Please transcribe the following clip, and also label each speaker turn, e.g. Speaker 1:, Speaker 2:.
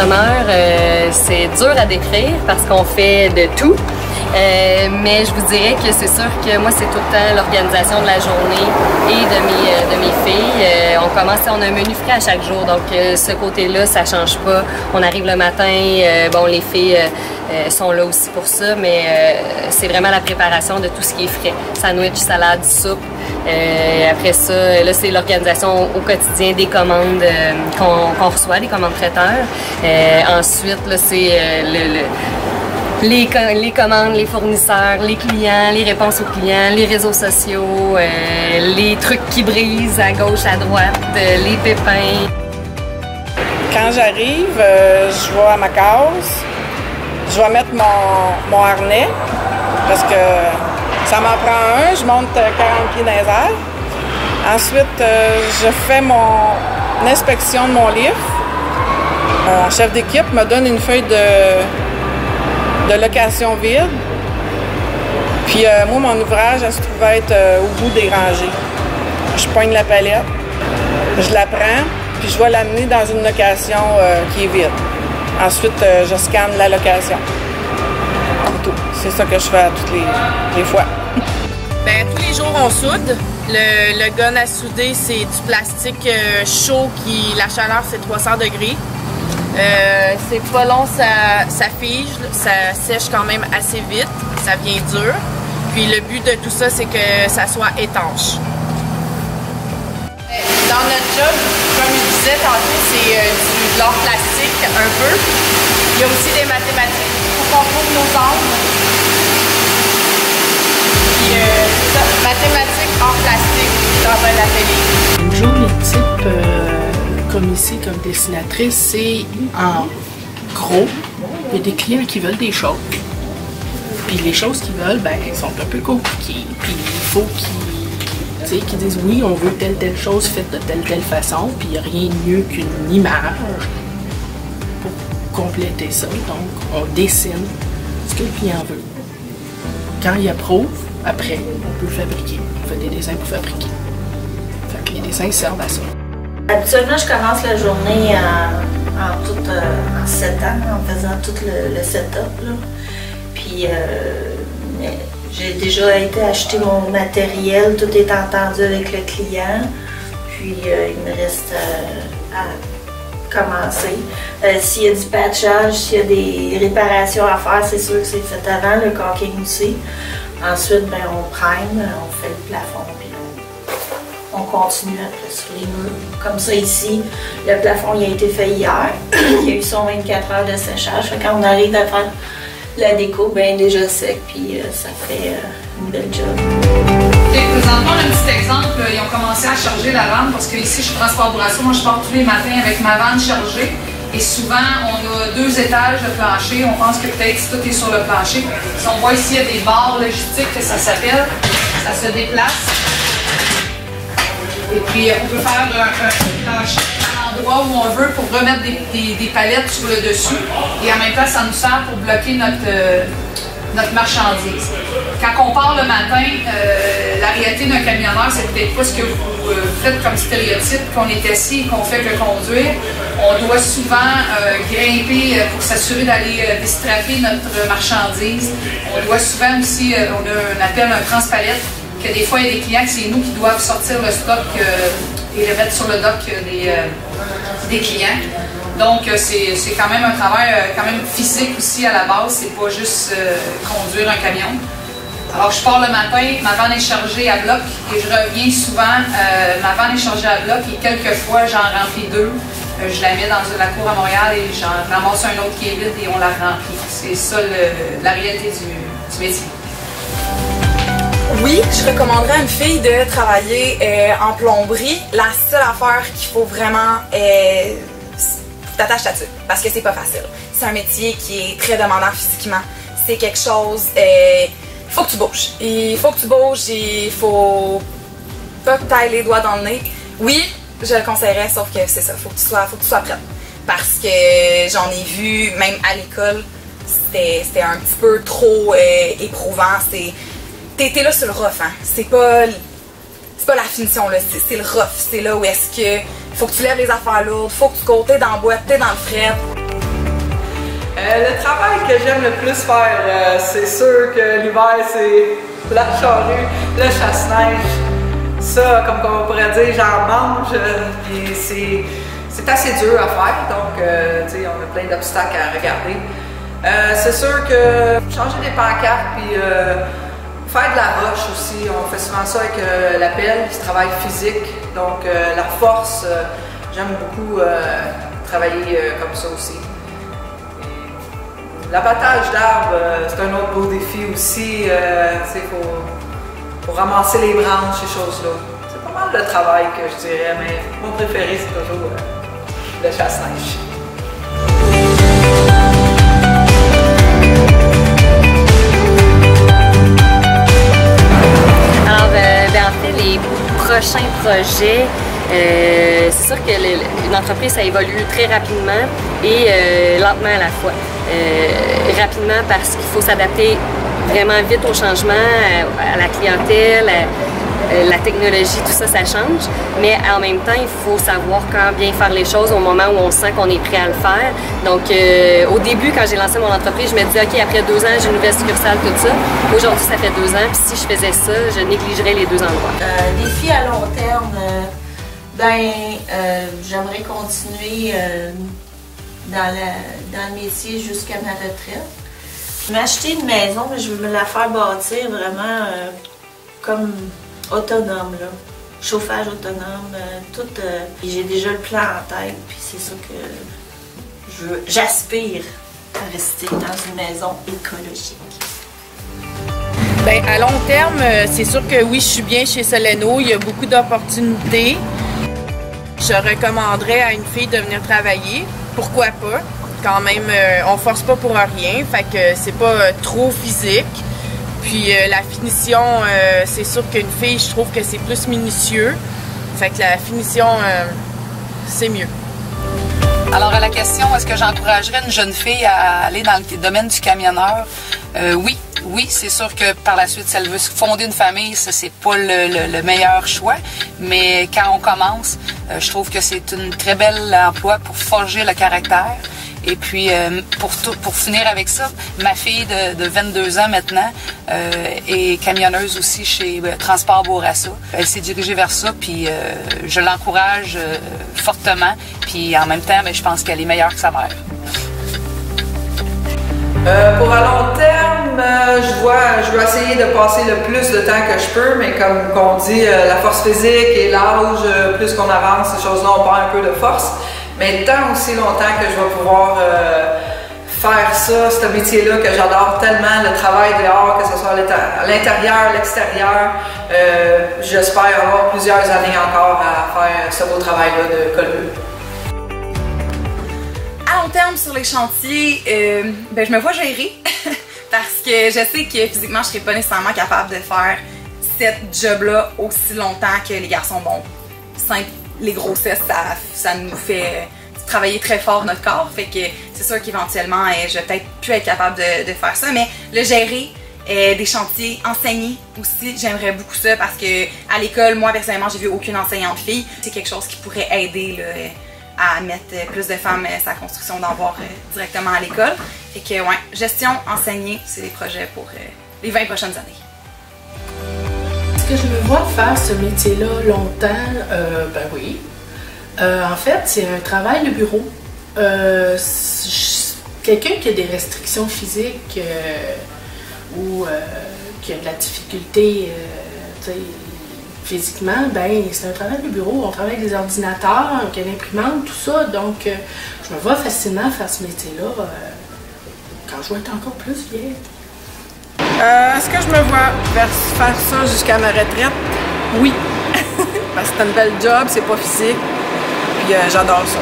Speaker 1: entrepreneur, c'est dur à décrire parce qu'on fait de tout. Mais je vous dirais que c'est sûr que moi, c'est tout le temps l'organisation de la journée et de mes filles. On a un menu frais à chaque jour, donc ce côté-là, ça change pas. On arrive le matin, bon, les filles sont là aussi pour ça, mais c'est vraiment la préparation de tout ce qui est frais. Sandwich, salade, soupe. Après ça, là, c'est l'organisation au quotidien des commandes qu'on reçoit, des commandes traiteurs. Ensuite, là, c'est les commandes, les fournisseurs, les clients, les réponses aux clients, les réseaux sociaux, les trucs qui brisent à gauche, à droite, les pépins.
Speaker 2: Quand j'arrive, je vais à ma case, je vais mettre mon harnais parce que ça m'en prend un, je monte 40 pieds dans les airs. Ensuite, je fais mon inspection de mon livre. Mon chef d'équipe me donne une feuille de location vide. Puis moi, mon ouvrage, elle se trouve être au bout des rangées. Je poigne la palette, je la prends, puis je vais l'amener dans une location qui est vide. Ensuite, je scanne la location. C'est tout. C'est ça que je fais toutes les fois.
Speaker 3: Ben, tous les jours, on soude. Le gun à souder, c'est du plastique chaud qui, la chaleur, c'est 300 degrés. C'est pas long, ça fige, ça sèche quand même assez vite, ça vient dur. Puis le but de tout ça, c'est que ça soit étanche. Dans notre job, comme je disais tantôt, c'est de l'art plastique un peu. Il y a aussi des mathématiques. Il faut qu'on trouve nos angles. Puis c'est ça, mathématiques, art plastique dans un atelier.
Speaker 4: Une journée type comme ici, comme dessinatrice, c'est en gros, il y a des clients qui veulent des choses. Puis les choses qu'ils veulent, ben, sont un peu compliquées. Puis il faut qu'ils disent oui, on veut telle chose faite de telle façon. Puis il n'y a rien de mieux qu'une image pour compléter ça. Donc on dessine ce que le client veut. Quand il approuve, après, on peut le fabriquer. On fait des dessins pour fabriquer. Fait que les dessins servent à ça.
Speaker 5: Habituellement, je commence la journée en 7 ans, en faisant tout le setup. Là. Puis j'ai déjà été acheter mon matériel, tout est entendu avec le client. Puis il me reste à commencer. S'il y a du patchage, s'il y a des réparations à faire, c'est sûr que c'est fait avant, le caulking aussi. Ensuite, ben, on prime, on fait le plafond. On continue après sur les murs. Comme ça ici, le plafond il a été fait hier. Il y a eu son 24 heures de séchage. Quand on arrive à faire la déco, bien déjà sec, puis ça fait une belle job.
Speaker 6: Présentement, un petit exemple, ils ont commencé à charger la vanne parce que ici, je suis Transport Bourassa. Moi, je pars tous les matins avec ma vanne chargée. Et souvent, on a 2 étages de plancher. On pense que peut-être tout est sur le plancher. Si on voit ici, il y a des barres logistiques que ça s'appelle. Ça se déplace. Et puis, on peut faire un plancher à l'endroit où on veut pour remettre des palettes sur le dessus. Et en même temps, ça nous sert pour bloquer notre marchandise. Quand on part le matin, la réalité d'un camionneur, c'est peut-être pas ce que vous faites comme stéréotype, qu'on est assis et qu'on fait que conduire. On doit souvent grimper pour s'assurer d'aller déstraper notre marchandise. On doit souvent aussi, on a un appel un transpalette, que des fois, il y a des clients que c'est nous qui doivent sortir le stock et le mettre sur le dock des clients. Donc, c'est quand même un travail quand même physique aussi à la base, c'est pas juste conduire un camion. Alors, je pars le matin, ma vanne est chargée à bloc et je reviens souvent, ma vanne est chargée à bloc et quelquefois, j'en remplis 2. Je la mets dans la cour à Montréal et j'en ramasse un autre qui est vide et on la remplit. C'est ça la réalité du métier.
Speaker 3: Oui, je recommanderais à une fille de travailler en plomberie. La seule affaire qu'il faut vraiment t'attaches là-dessus parce que c'est pas facile. C'est un métier qui est très demandant physiquement. C'est quelque chose, il faut que tu bouges. Il faut que tu bouges, il faut pas que tu ailles les doigts dans le nez. Oui, je le conseillerais, sauf que c'est ça, faut que tu sois prête. Parce que j'en ai vu, même à l'école, c'était un petit peu trop éprouvant. T'es là sur le rough, hein. C'est pas la finition, là. C'est le rough. C'est là où est-ce que faut que tu lèves les affaires lourdes, faut que tu cours, t'es dans le bois, t'es dans le fret.
Speaker 2: Le travail que j'aime le plus faire, c'est sûr que l'hiver, c'est la charrue, le chasse-neige. Ça, comme on pourrait dire, j'en mange, puis c'est assez dur à faire, donc tu sais, on a plein d'obstacles à regarder. C'est sûr que changer des pancartes, puis faire de la roche aussi, on fait souvent ça avec la pelle, c'est travail physique, donc la force, j'aime beaucoup travailler comme ça aussi. L'abattage d'arbres, c'est un autre beau défi aussi. Il faut ramasser les branches, ces choses-là. C'est pas mal le travail que je dirais, mais mon préféré, c'est toujours le chasse-neige.
Speaker 1: Alors, en fait, les prochains projets, c'est sûr que une entreprise, ça évolue très rapidement et lentement à la fois. Rapidement parce qu'il faut s'adapter vraiment vite au changement, à la clientèle, la technologie, tout ça, ça change. Mais en même temps, il faut savoir quand bien faire les choses au moment où on sent qu'on est prêt à le faire. Donc, au début, quand j'ai lancé mon entreprise, je me disais, OK, après 2 ans, j'ai une nouvelle succursale, tout ça. Aujourd'hui, ça fait 2 ans, puis si je faisais ça, je négligerais les 2 endroits.
Speaker 5: Défi à long terme, j'aimerais continuer dans le métier jusqu'à ma retraite. Je vais m'acheter une maison, mais je veux me la faire bâtir vraiment comme autonome, là. Chauffage autonome, tout. J'ai déjà le plan en tête, puis c'est ça que j'aspire à rester dans une maison écologique.
Speaker 7: Bien, à long terme, c'est sûr que oui, je suis bien chez Soleno, il y a beaucoup d'opportunités. Je recommanderais à une fille de venir travailler. Pourquoi pas? Quand même, on force pas pour rien, fait que c'est pas trop physique. Puis la finition, c'est sûr qu'une fille, je trouve que c'est plus minutieux. Fait que la finition, c'est mieux.
Speaker 6: Alors à la question, est-ce que j'encouragerais une jeune fille à aller dans le domaine du camionneur? Oui, c'est sûr que par la suite, si elle veut fonder une famille, ça c'est pas le meilleur choix. Mais quand on commence, je trouve que c'est un très bel emploi pour forger le caractère. Et puis, pour finir avec ça, ma fille de 22 ans maintenant est camionneuse aussi chez Transport Bourassa. Elle s'est dirigée vers ça, puis je l'encourage fortement. Puis en même temps, je pense qu'elle est meilleure que sa mère.
Speaker 2: Pour à long terme, je veux essayer de passer le plus de temps que je peux, mais comme on dit, la force physique et l'âge, plus qu'on avance, ces choses-là, on perd un peu de force. Mais tant aussi longtemps que je vais pouvoir faire ça, ce métier-là que j'adore tellement, le travail dehors, que ce soit à l'intérieur, l'extérieur, j'espère avoir plusieurs années encore à faire ce beau travail-là de colleux.
Speaker 3: À long terme, sur les chantiers, je me vois gérer parce que je sais que physiquement, je ne serais pas nécessairement capable de faire cette job-là aussi longtemps que les garçons. Bon, les grossesses, ça nous fait travailler très fort notre corps, fait que c'est sûr qu'éventuellement, je vais peut-être plus être capable de faire ça, mais le gérer des chantiers, enseigner aussi, j'aimerais beaucoup ça parce que à l'école, moi personnellement, j'ai vu aucune enseignante fille. C'est quelque chose qui pourrait aider là, à mettre plus de femmes sa construction d'en directement à l'école. Fait que ouais, gestion, enseigner, c'est des projets pour les 20 prochaines années.
Speaker 4: Est-ce que je me vois faire ce métier-là longtemps? Ben oui. En fait, c'est un travail de bureau. Quelqu'un qui a des restrictions physiques ou qui a de la difficulté physiquement, ben c'est un travail de bureau. On travaille avec des ordinateurs, avec une imprimante, tout ça. Donc, je me vois facilement faire ce métier-là quand je vais être encore plus vieille.
Speaker 2: Est-ce que je me vois faire ça jusqu'à ma retraite? Oui. Parce que c'est une belle job, c'est pas physique. Puis j'adore ça.